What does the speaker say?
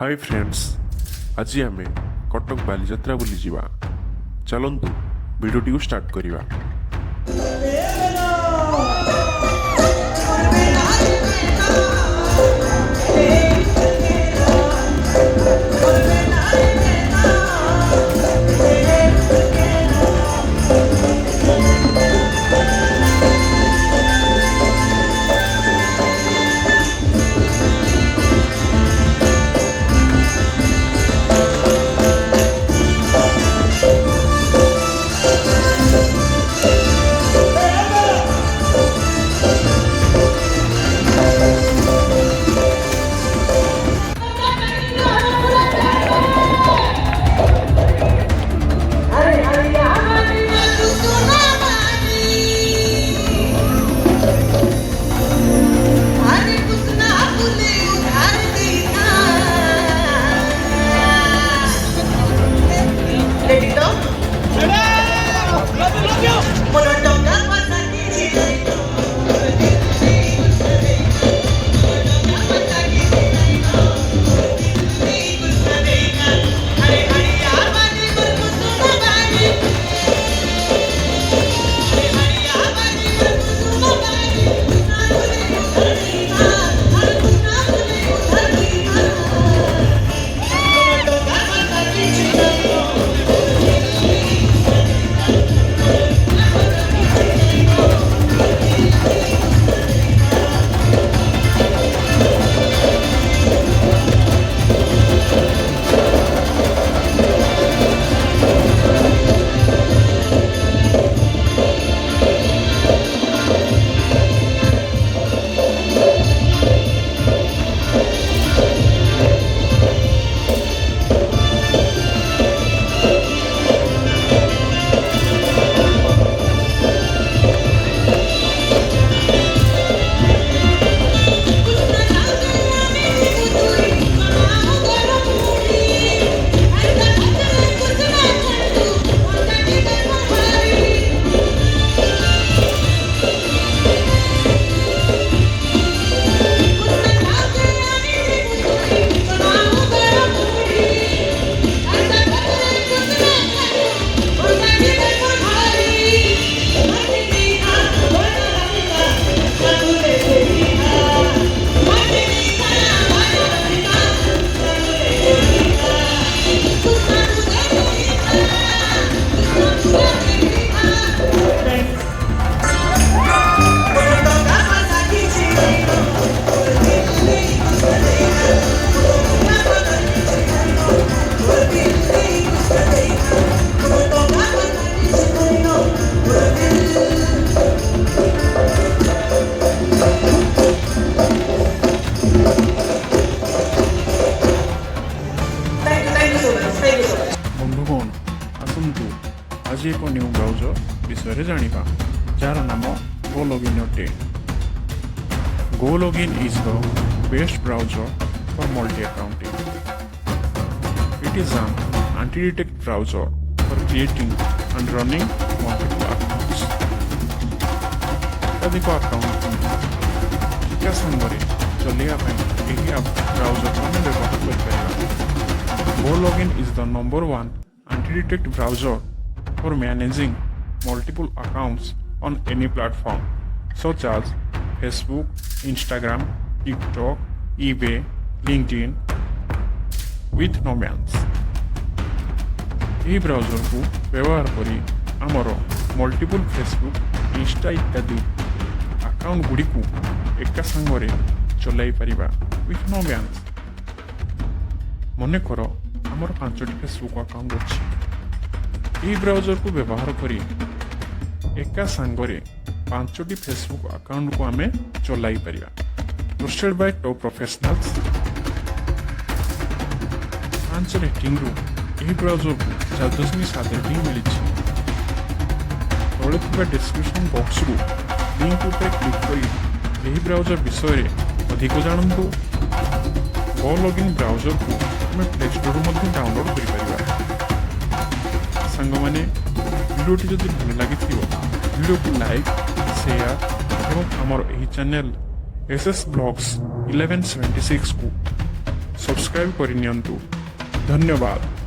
Hi friends, आज आम कटक बालीजात्रा बुली जिबा। चलंतु वीडियो स्टार्ट करिबा। बंधुगण आसतु आज एक न्यू ब्राउजर विषय जानिबा जार नाम गो लॉगिन अटे। GoLogin is the best browser for multi accounting. It is an anti-detect browser for creating and running multiple accounts। एकाधिक अकाउंट एका संगे चलैया ब्राउजर आम व्यवहार कर। Go Login is the #1 anti-detect browser for managing multiple accounts on any platform such as Facebook, Instagram, TikTok, eBay, LinkedIn with no bans। यह browser को व्यवहार करी आमर मल्टीपल फेसबुक, इंस्टा इत्यादि अकाउंट गुड़ी को एका संगे चलाई पारिबा विथ नो बैन्स। मन कर आमर 5टी फेसबुक अकाउंट अच्छी। यह ब्राउजर को व्यवहार करी एका संगे 5टी फेसबुक अकाउंट को आमे चलाई Paribas. Trusted bye top professionals. 5 rating रु यह ब्राउजर को 4.7 रेटिंग मिली। तले थिबा डिस्क्रिप्शन बॉक्स रु लिंक उपर क्लिक करी यह ब्राउजर विषय अधिक जानतु। गो लॉगिन ब्राउजर को आम प्ले स्टोर डाउनलोड कर सांग मैंने वीडियोटी जदि भल लगी वीडियो को लाइक शेयर और आमर यही चैनल एसएस ब्लॉग्स 1176 को ସବସ୍କ୍ରାଇବ୍ କରିନିଅନ୍ତୁ। ଧନ୍ୟବାଦ।